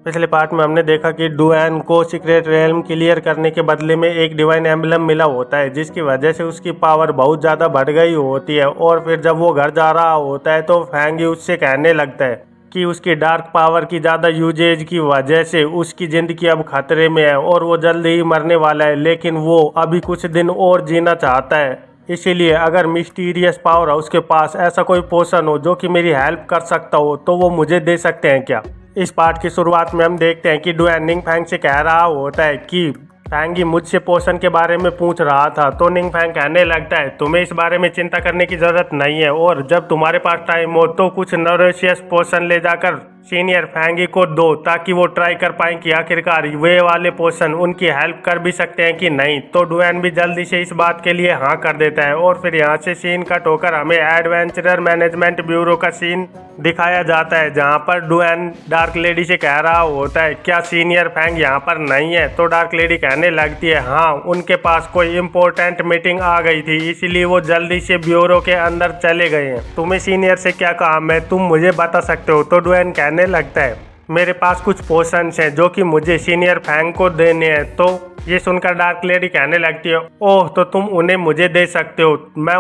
पिछले पार्ट में हमने देखा कि डुएन को सीक्रेट रेल्म क्लियर करने के बदले में एक डिवाइन एम्बलम मिला होता है, जिसकी वजह से उसकी पावर बहुत ज़्यादा बढ़ गई होती है। और फिर जब वो घर जा रहा होता है तो फैंगी उससे कहने लगता है कि उसकी डार्क पावर की ज़्यादा यूजेज की वजह से उसकी ज़िंदगी अब खतरे में है और वो जल्द ही मरने वाला है, लेकिन वो अभी कुछ दिन और जीना चाहता है। इसीलिए अगर मिस्टीरियस पावर हाउस के पास ऐसा कोई पोशन हो जो कि मेरी हेल्प कर सकता हो तो वो मुझे दे सकते हैं क्या। इस पार्ट की शुरुआत में हम देखते हैं कि डुएन निंगफैंग से कह रहा होता है कि फैंगी मुझसे पोशन के बारे में पूछ रहा था, तो निंगफैंग कहने लगता है तुम्हें इस बारे में चिंता करने की ज़रूरत नहीं है, और जब तुम्हारे पास टाइम हो तो कुछ नॉरिशियस पोशन ले जाकर सीनियर फैंगी को दो ताकि वो ट्राई कर पाएं कि आखिरकार वे वाले पोशन उनकी हेल्प कर भी सकते हैं कि नहीं। तो डुएन भी जल्दी से इस बात के लिए हाँ कर देता है और फिर यहाँ से सीन कट होकर हमें एडवेंचरर मैनेजमेंट ब्यूरो का सीन दिखाया जाता है, जहाँ पर डुएन डार्क लेडी से कह रहा होता है क्या सीनियर फैंग यहाँ पर नहीं है। तो डार्क लेडी कहने लगती है हाँ, उनके पास कोई इम्पोर्टेंट मीटिंग आ गई थी, इसीलिए वो जल्दी से ब्यूरो के अंदर चले गए हैं। तुम्हें सीनियर से क्या काम है, तुम मुझे बता सकते हो। तो डुएन कहने लगता है मेरे पास कुछ पोशंस हैं जो कि मुझे सीनियर फैंग को देने हैं। तो ये सुनकर डार्क लेडी कहने लगती है ओह, तो तुम उन्हें मुझे दे सकते हो, मैं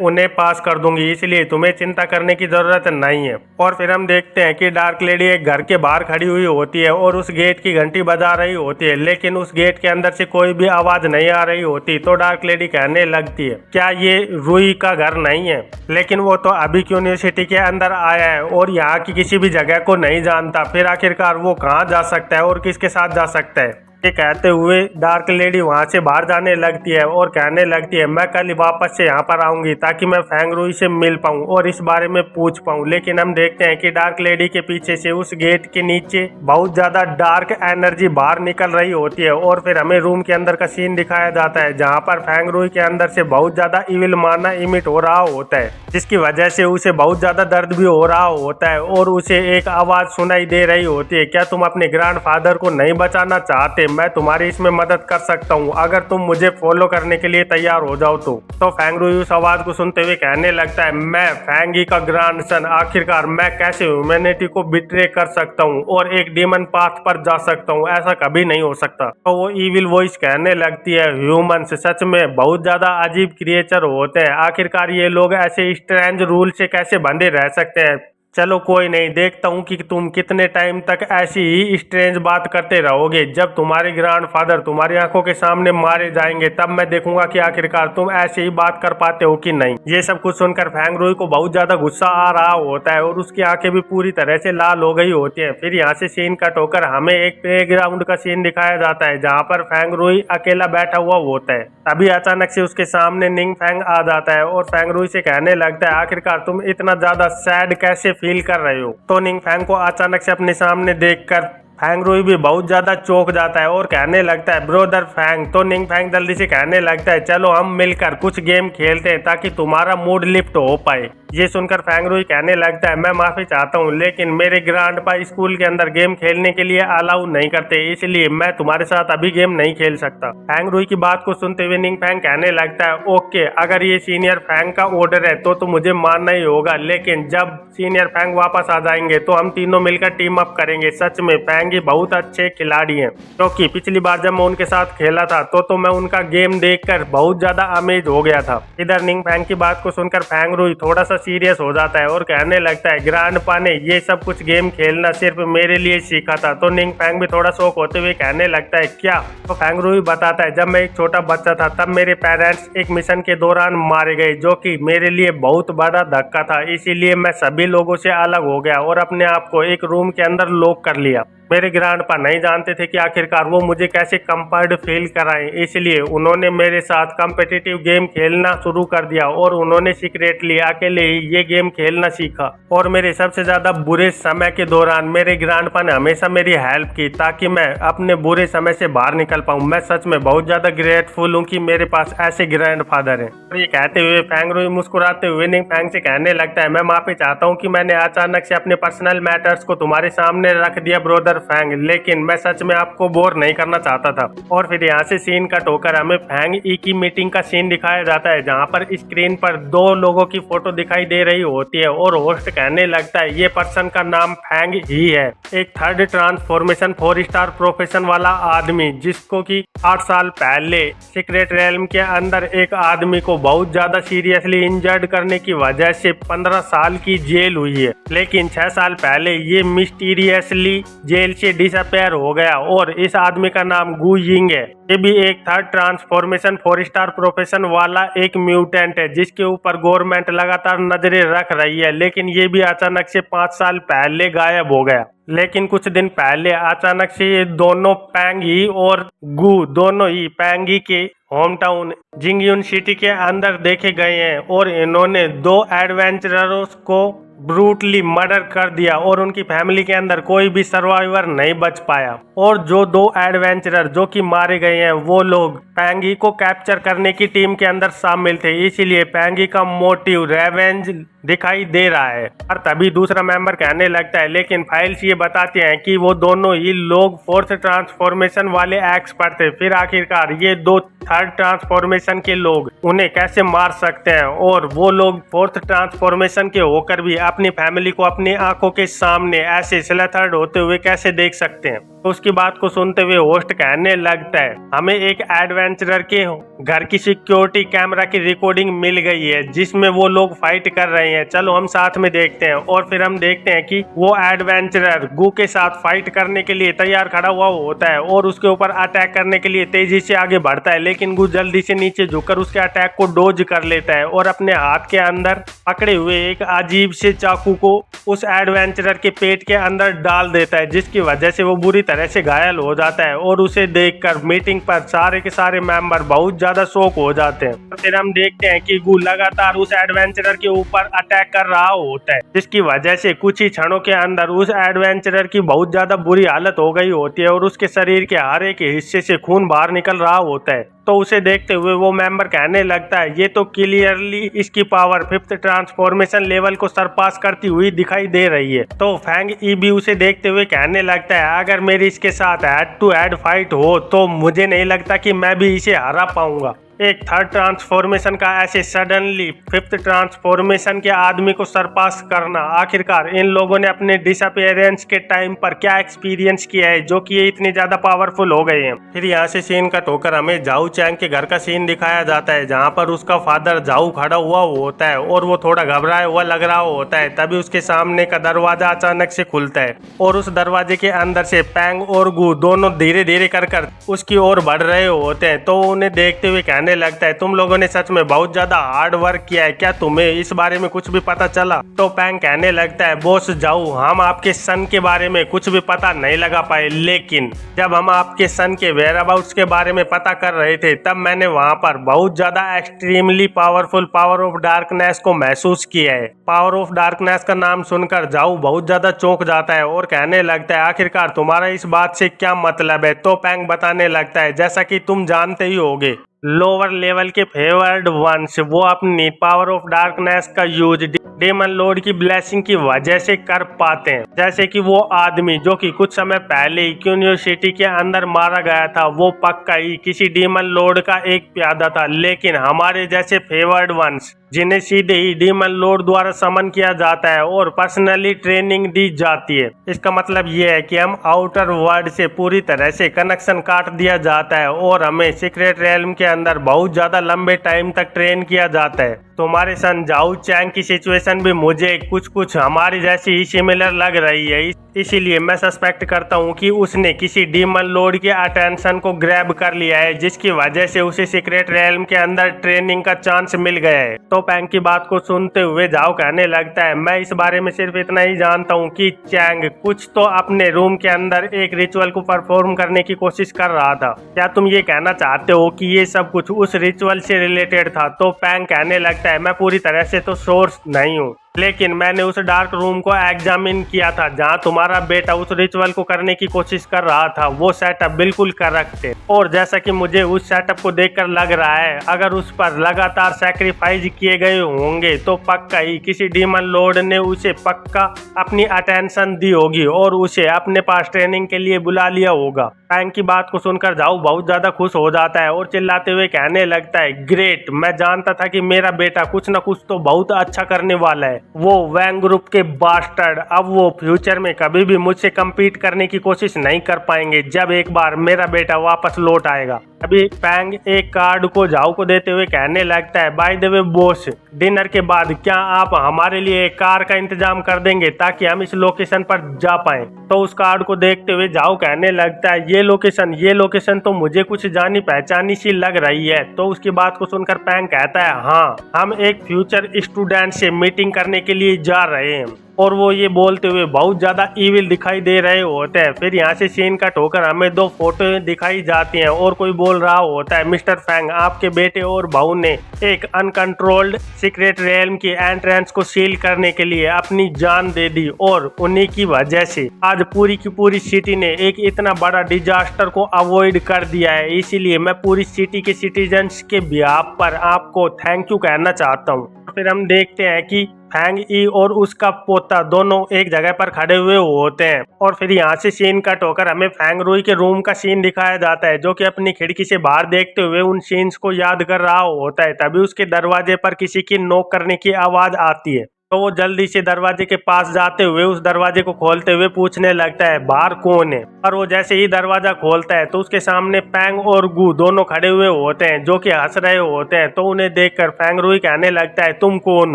उन्हें पास कर दूंगी, इसलिए तुम्हें चिंता करने की ज़रूरत नहीं है। और फिर हम देखते हैं कि डार्क लेडी एक घर के बाहर खड़ी हुई होती है और उस गेट की घंटी बजा रही होती है, लेकिन उस गेट के अंदर से कोई भी आवाज़ नहीं आ रही होती। तो डार्क लेडी कहने लगती है क्या ये रूही का घर नहीं है, लेकिन वो तो अभी यूनिवर्सिटी के अंदर आया है और यहाँ की किसी भी जगह को नहीं जानता, फिर आखिरकार वो कहाँ जा सकता है और किसके साथ जा सकता है। ये कहते हुए डार्क लेडी वहाँ से बाहर जाने लगती है और कहने लगती है मैं कल वापस से यहाँ पर आऊंगी ताकि मैं फैंग रूही से मिल पाऊँ और इस बारे में पूछ पाऊँ। लेकिन हम देखते हैं कि डार्क लेडी के पीछे से उस गेट के नीचे बहुत ज़्यादा डार्क एनर्जी बाहर निकल रही होती है और फिर हमें रूम के अंदर का सीन दिखाया जाता है, जहाँ पर फैंग रूही के अंदर से बहुत ज़्यादा इविल माना इमिट हो रहा होता है, जिसकी वजह से उसे बहुत ज़्यादा दर्द भी हो रहा होता है और उसे एक आवाज़ सुनाई दे रही होती है क्या तुम अपने ग्रैंडफादर को नहीं बचाना चाहते, मैं तुम्हारी इसमें मदद कर सकता हूँ अगर तुम मुझे फॉलो करने के लिए तैयार हो जाओ। तो फैंग रूही उस आवाज को सुनते हुए कहने लगता है मैं फैंगी का ग्रैंडसन, आखिरकार मैं कैसे ह्यूमैनिटी को बिट्रे कर सकता हूँ और एक डीमन पाथ पर जा सकता हूँ, ऐसा कभी नहीं हो सकता। तो वो ईविल वॉइस कहने लगती है ह्यूमंस सच में बहुत ज्यादा अजीब क्रिएचर होते हैं, आखिरकार ये लोग ऐसे स्ट्रेंज रूल से कैसे बंधे रह सकते हैं। चलो कोई नहीं, देखता हूँ कि तुम कितने टाइम तक ऐसी ही स्ट्रेंज बात करते रहोगे। जब तुम्हारे ग्रैंडफादर तुम्हारी आंखों के सामने मारे जाएंगे तब मैं देखूंगा कि आखिरकार तुम ऐसे ही बात कर पाते हो कि नहीं। ये सब कुछ सुनकर फैंग रूही को बहुत ज्यादा गुस्सा आ रहा होता है और उसकी आंखें भी पूरी तरह से लाल हो गई होती है। फिर यहाँ से सीन कट होकर हमें एक प्लेग्राउंड का सीन दिखाया जाता है, जहाँ पर फैंग रूही अकेला बैठा हुआ होता है। तभी अचानक से उसके सामने निंगफैंग आ जाता है और फैंग रूही से कहने लगता है आखिरकार तुम इतना ज्यादा सैड कैसे फील कर रहे हो। तो निंगफैंग को अचानक से अपने सामने देखकर फैंग रूही भी बहुत ज्यादा चौंक जाता है और कहने लगता है ब्रोदर फैंग। तो निंगफैंग जल्दी से कहने लगता है चलो हम मिलकर कुछ गेम खेलते हैं ताकि तुम्हारा मूड लिफ्ट हो पाए। ये सुनकर फैंग रूही कहने लगता है मैं माफी चाहता हूँ, लेकिन मेरे ग्रैंडपा स्कूल के अंदर गेम खेलने के लिए अलाउ नहीं करते, इसलिए मैं तुम्हारे साथ अभी गेम नहीं खेल सकता। फैंग रूही की बात को सुनते हुए निंगफैंग कहने लगता है ओके, अगर ये सीनियर फैंग का ऑर्डर है तो मुझे मानना ही होगा, लेकिन जब सीनियर फैंग वापस आ जाएंगे तो हम तीनों मिलकर टीम अप करेंगे। सच में फैंग ही बहुत अच्छे खिलाड़ी हैं, क्योंकि पिछली बार जब मैं उनके साथ खेला था तो मैं उनका गेम देखकर बहुत ज्यादा अमेज हो गया था। इधर निंगफैंग की बात को सुनकर फैंग रूही थोड़ा सा सीरियस हो जाता है और कहने लगता है ग्रैंडपा ने ये सब कुछ गेम खेलना सिर्फ मेरे लिए सीखा था। तो निंगफैंग भी थोड़ा शौक होते हुए कहने लगता है क्या। तो फैंग रूही बताता है जब मैं एक छोटा बच्चा था तब मेरे पेरेंट्स एक मिशन के दौरान मारे गए, जो कि मेरे लिए बहुत बड़ा धक्का था, इसीलिए मैं सभी लोगों से अलग हो गया और अपने आप को एक रूम के अंदर लॉक कर लिया। मेरे ग्रैंडपा नहीं जानते थे कि आखिरकार वो मुझे कैसे कंफर्ट फील कराएं, इसलिए उन्होंने मेरे साथ कॉम्पिटिटिव गेम खेलना शुरू कर दिया और उन्होंने सीक्रेटली अकेले ही ये गेम खेलना सीखा। और मेरे सबसे ज्यादा बुरे समय के दौरान मेरे ग्रैंडपा ने हमेशा मेरी हेल्प की ताकि मैं अपने बुरे समय से बाहर निकल पाऊं। मैं सच में बहुत ज्यादा ग्रेटफुल हूं कि मेरे पास ऐसे ग्रैंडफादर हैं। और ये कहते हुए फैंग रूही मुस्कुराते हुए निंगफैंग से कहने लगता है मैं माफी चाहता हूँ कि मैंने अचानक से अपने पर्सनल मैटर्स को तुम्हारे सामने रख दिया ब्रोदर मिस्टर फैंग, लेकिन मैं सच में आपको बोर नहीं करना चाहता था। और फिर यहाँ से सीन कट होकर हमें फैंग ई की मीटिंग का सीन दिखाया जाता है, जहाँ पर स्क्रीन पर दो लोगों की फोटो दिखाई दे रही होती है और होस्ट कहने लगता है ये पर्सन का नाम फैंग ही है, एक थर्ड ट्रांसफॉर्मेशन 4 स्टार प्रोफेशन वाला आदमी, जिसको कि 8 साल पहले सीक्रेट रेल्म के अंदर एक आदमी को बहुत ज्यादा सीरियसली इंजर्ड करने की वजह से 15 साल की जेल हुई है, लेकिन 6 साल पहले ये मिस्टीरियसली जेल से डिसअपेयर हो गया। और इस आदमी का नाम गु यिंग है। ये भी एक थर्ड ट्रांसफॉर्मेशन 4 स्टार प्रोफेशन वाला एक म्यूटेंट है, जिसके ऊपर गवर्नमेंट लगातार नजरें रख रही है, लेकिन ये भी अचानक से 5 साल पहले गायब हो गया। लेकिन कुछ दिन पहले अचानक से ये दोनों पैंगी और गु दोनों ही पैंगी के होम टाउन जिंगयून सिटी के अंदर देखे गए हैं और इन्होंने 2 एडवेंचरर्स को ब्रूटली मर्डर कर दिया और उनकी फैमिली के अंदर कोई भी सर्वाइवर नहीं बच पाया। और जो 2 एडवेंचरर जो कि मारे गए हैं वो लोग पैंगी को कैप्चर करने की टीम के अंदर शामिल थे, इसीलिए पैंगी का मोटिव रेवेंज दिखाई दे रहा है। और तभी दूसरा मेंबर कहने लगता है, लेकिन फाइल्स ये बताते हैं कि वो दोनों ही लोग 4th ट्रांसफॉर्मेशन वाले एक्सपर्ट थे। फिर आखिरकार ये 2 थर्ड ट्रांसफॉर्मेशन के लोग उन्हें कैसे मार सकते हैं और वो लोग 4th ट्रांसफॉर्मेशन के होकर भी अपनी फैमिली को अपनी आंखों के सामने ऐसे स्लेथर्ड होते हुए कैसे देख सकते हैं। तो उसकी बात को सुनते हुए होस्ट कहने लगता है, हमें एक एडवेंचरर के घर की सिक्योरिटी कैमरा की रिकॉर्डिंग मिल गई है जिसमें वो लोग फाइट कर रहे हैं, चलो हम साथ में देखते हैं। और फिर हम देखते हैं कि वो एडवेंचरर गु के साथ फाइट करने के लिए तैयार खड़ा हुआ होता है और उसके ऊपर अटैक करने के लिए तेजी से आगे बढ़ता है, लेकिन गु जल्दी से नीचे झुककर उसके अटैक को डोज कर लेता है और अपने हाथ के अंदर पकड़े हुए एक अजीब से चाकू को उस एडवेंचरर के पेट के अंदर डाल देता है, जिसकी वजह से वो बुरी तरह से घायल हो जाता है। और उसे देखकर मीटिंग पर सारे के सारे मेंबर बहुत ज्यादा शॉक हो जाते हैं। फिर हम देखते हैं कि गु लगातार उस एडवेंचरर के ऊपर अटैक कर रहा होता है, जिसकी वजह से कुछ ही क्षणों के अंदर उस एडवेंचरर की बहुत ज्यादा बुरी हालत हो गई होती है और उसके शरीर के हर एक हिस्से से खून बाहर निकल रहा होता है। तो उसे देखते हुए वो मेंबर कहने लगता है, ये तो क्लियरली इसकी पावर 5th ट्रांसफॉर्मेशन लेवल को सरपास करती हुई दिखाई दे रही है। तो फैंग ई भी उसे देखते हुए कहने लगता है, अगर मेरी इसके साथ हेड टू हेड फाइट हो तो मुझे नहीं लगता कि मैं भी इसे हरा पाऊंगा। एक थर्ड ट्रांसफॉर्मेशन का ऐसे सडनली 5th ट्रांसफॉर्मेशन के आदमी को सरपास करना, आखिरकार इन लोगों ने अपने डिसअपियरेंस के टाइम पर क्या एक्सपीरियंस किया है जो कि ये इतने ज्यादा पावरफुल हो गए हैं। फिर यहाँ से सीन कट होकर हमें जाऊ चैंग के घर का सीन दिखाया जाता है, जहाँ पर उसका फादर जाऊ खड़ा हुआ होता है और वो थोड़ा घबराया हुआ लग रहा होता है। तभी उसके सामने का दरवाजा अचानक से खुलता है और उस दरवाजे के अंदर से पैंग और गु दोनों धीरे धीरे कर उसकी ओर बढ़ रहे होते हैं। तो उन्हें देखते हुए कहने लगता है, तुम लोगों ने सच में बहुत ज्यादा हार्ड वर्क किया है, क्या तुम्हें इस बारे में कुछ भी पता चला? तो पैंग कहने लगता है, बॉस जाऊ, हम आपके सन के बारे में कुछ भी पता नहीं लगा पाए, लेकिन जब हम आपके सन के वेयरअबाउट्स के बारे में पता कर रहे थे तब मैंने वहां पर बहुत ज्यादा extremely powerful power of darkness को महसूस किया है। पावर ऑफ डार्कनेस का नाम सुनकर जाऊ बहुत ज्यादा चौंक जाता है और कहने लगता है, आखिरकार तुम्हारा इस बात से क्या मतलब है? तो पैंग बताने लगता है, जैसा कि तुम जानते ही होगे, लोअर लेवल के फेवर्ड वंस वो अपनी पावर ऑफ डार्कनेस का यूज डेमन लॉर्ड की ब्लेसिंग की वजह से कर पाते हैं। जैसे कि वो आदमी जो कि कुछ समय पहले ही क्यूनियो सिटी के अंदर मारा गया था, वो पक्का ही किसी डेमन लॉर्ड का एक प्यादा था, लेकिन हमारे जैसे फेवर्ड वंस जिन्हें सीधे ही डेमन लॉर्ड द्वारा समन किया जाता है और पर्सनली ट्रेनिंग दी जाती है। इसका मतलब ये है कि हम आउटर वर्ल्ड से पूरी तरह से कनेक्शन काट दिया जाता है और हमें सीक्रेट रेल्म के अंदर बहुत ज्यादा लंबे टाइम तक ट्रेन किया जाता है। तुम्हारे सन जाऊ चैंग की सिचुएशन भी मुझे कुछ हमारी जैसी ही सिमिलर लग रही है, इसीलिए मैं सस्पेक्ट करता हूँ कि उसने किसी डीमन लॉर्ड के अटेंशन को ग्रैब कर लिया है, जिसकी वजह से उसे सीक्रेट रेल्म के अंदर ट्रेनिंग का चांस मिल गया है। तो पैंग की बात को सुनते हुए जाओ कहने लगता है, मैं इस बारे में सिर्फ इतना ही जानता हूँ कि चैंग कुछ तो अपने रूम के अंदर एक रिचुअल को परफॉर्म करने की कोशिश कर रहा था। क्या तुम ये कहना चाहते हो कि ये सब कुछ उस रिचुअल से रिलेटेड था? तो पैंग कहने लगता है, मैं पूरी तरह से तो सोर्स नहीं हूँ, लेकिन मैंने उस डार्क रूम को एग्जामिन किया था जहां तुम्हारा बेटा उस रिचुअल को करने की कोशिश कर रहा था। वो सेटअप बिल्कुल करेक्ट है और जैसा कि मुझे उस सेटअप को देखकर लग रहा है अगर उस पर लगातार सैक्रिफाइस किए गए होंगे तो पक्का ही किसी डीमन लॉर्ड ने उसे पक्का अपनी अटेंशन दी होगी और उसे अपने पास ट्रेनिंग के लिए बुला लिया होगा। फैंग की बात को सुनकर जाओ बहुत ज्यादा खुश हो जाता है और चिल्लाते हुए कहने लगता है, ग्रेट, मैं जानता था कि मेरा बेटा कुछ न कुछ तो बहुत अच्छा करने वाला है। वो वैंग ग्रुप के बास्टर्ड अब वो फ्यूचर में कभी भी मुझसे कम्पीट करने की कोशिश नहीं कर पाएंगे जब एक बार मेरा बेटा वापस लौट आएगा। अभी फैंग एक कार्ड को जाओ को देते हुए कहने लगता है, by the way boss, dinner के बाद क्या आप हमारे लिए एक कार का इंतजाम कर देंगे ताकि हम इस लोकेशन पर जा पाएं। तो उस कार्ड को देखते हुए जाओ कहने लगता है, ये लोकेशन तो मुझे कुछ जानी पहचानी सी लग रही है। तो उसकी बात को सुनकर फैंग कहता है, हाँ, हम एक फ्यूचर स्टूडेंट से मीटिंग करने के लिए जा रहे हैं। और वो ये बोलते हुए बहुत ज्यादा ईविल दिखाई दे रहे होते हैं। फिर यहाँ से सीन कट होकर हमें दो फोटो दिखाई जाती हैं और कोई बोल रहा होता है, मिस्टर फैंग, आपके बेटे और बहू ने एक अनकंट्रोल्ड सीक्रेट रेल्म की एंट्रेंस को सील करने के लिए अपनी जान दे दी और उन्हीं की वजह से आज पूरी की पूरी सिटी ने एक इतना बड़ा डिजास्टर को अवॉइड कर दिया है। इसीलिए मैं पूरी सिटी के सिटीजन्स के बिहाफ पर आपको थैंक यू कहना चाहता हूँ। फिर हम देखते हैं कि फैंग ई और उसका पोता दोनों एक जगह पर खड़े हुए होते हैं और फिर यहाँ से सीन कट होकर हमें फैंग रुई के रूम का सीन दिखाया जाता है जो कि अपनी खिड़की से बाहर देखते हुए उन सीन्स को याद कर रहा होता है। तभी उसके दरवाजे पर किसी की नॉक करने की आवाज आती है तो वो जल्दी से दरवाजे के पास जाते हुए उस दरवाजे को खोलते हुए पूछने लगता है, बाहर कौन है। और वो जैसे ही दरवाजा खोलता है तो उसके सामने फैंग और गू दोनों खड़े हुए होते हैं जो कि हंस रहे होते हैं। तो उन्हें देखकर फैंग रुई कहने लगता है, तुम कौन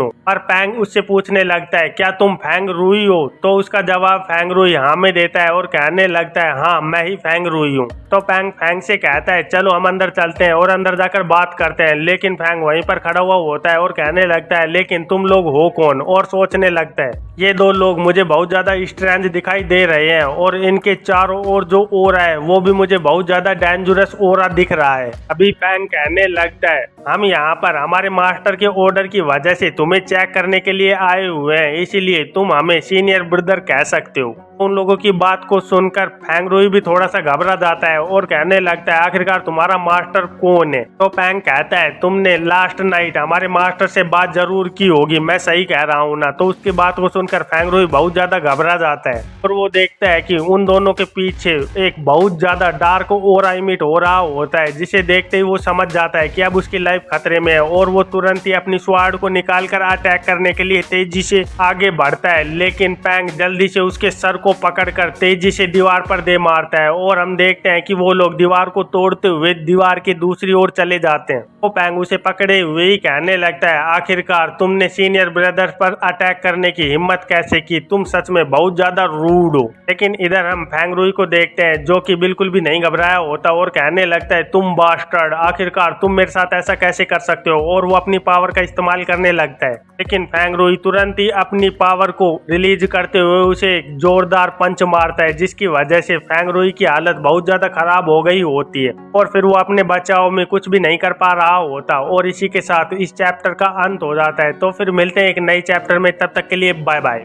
हो। और फैंग उससे पूछने लगता है, क्या तुम फैंग रुई हो। तो उसका जवाब फैंग रुई हाँ में देता है और कहने लगता है, हाँ, मैं ही फैंग रुई हूँ। तो फैंग से कहता है, चलो हम अंदर चलते हैं और अंदर जाकर बात करते हैं। लेकिन फैंग वहीं पर खड़ा हुआ होता है और कहने लगता है, लेकिन तुम लोग हो कौन। और सोचने लगता है, ये दो लोग मुझे बहुत ज्यादा स्ट्रेंज दिखाई दे रहे हैं और इनके चारों ओर जो ओरा है वो भी मुझे बहुत ज्यादा डेंजरस ओरा दिख रहा है। अभी फैंग कहने लगता है, हम यहाँ पर हमारे मास्टर के ऑर्डर की वजह से तुम्हें चेक करने के लिए आए हुए हैं, इसीलिए तुम हमें सीनियर ब्रदर कह सकते हो। उन लोगों की बात को सुनकर फैंग रुई भी थोड़ा सा घबरा जाता है और कहने लगता है, आखिरकार तुम्हारा मास्टर कौन है। तो फैंग कहता है, तुमने लास्ट नाइट हमारे मास्टर से बात जरूर की होगी, मैं सही कह रहा हूँ ना। तो उसकी बात को सुनकर फैंग रुई बहुत ज्यादा घबरा जाता है और वो देखता है कि उन दोनों के पीछे एक बहुत ज्यादा डार्क ओरा इमिट हो रहा होता है, जिसे देखते ही वो समझ जाता है कि अब उसकी लाइफ खतरे में है और वो तुरंत ही अपनी स्वार्ड को निकालकर अटैक करने के लिए तेजी से आगे बढ़ता है। लेकिन फैंग जल्दी से उसके सर को पकड़कर तेजी से दीवार पर दे मारता है और हम देखते हैं कि वो लोग दीवार को तोड़ते हुए दीवार की दूसरी ओर चले जाते हैं। वो फैंग उसे पकड़े हुए ही कहने लगता है, आखिरकार तुमने सीनियर ब्रदर्स पर अटैक करने की हिम्मत कैसे की, तुम सच में बहुत ज्यादा रूड हो। लेकिन इधर हम फैंग रुई को देखते हैं जो कि बिल्कुल भी नहीं घबराया होता और कहने लगता है, तुम बास्टर्ड, आखिरकार तुम मेरे साथ ऐसा कैसे कर सकते हो। और वो अपनी पावर का इस्तेमाल करने लगता है। लेकिन फैंग रुई तुरंत ही अपनी पावर को रिलीज करते हुए उसे एक जोरदार पंच मारता है, जिसकी वजह से फैंग रुई की हालत बहुत ज्यादा खराब हो गई होती है और फिर वो अपने बचाव में कुछ भी नहीं कर पा रहा होता। और इसी के साथ इस चैप्टर का अंत हो जाता है। तो फिर मिलते हैं एक नई चैप्टर में, तब तक के लिए बाय बाय।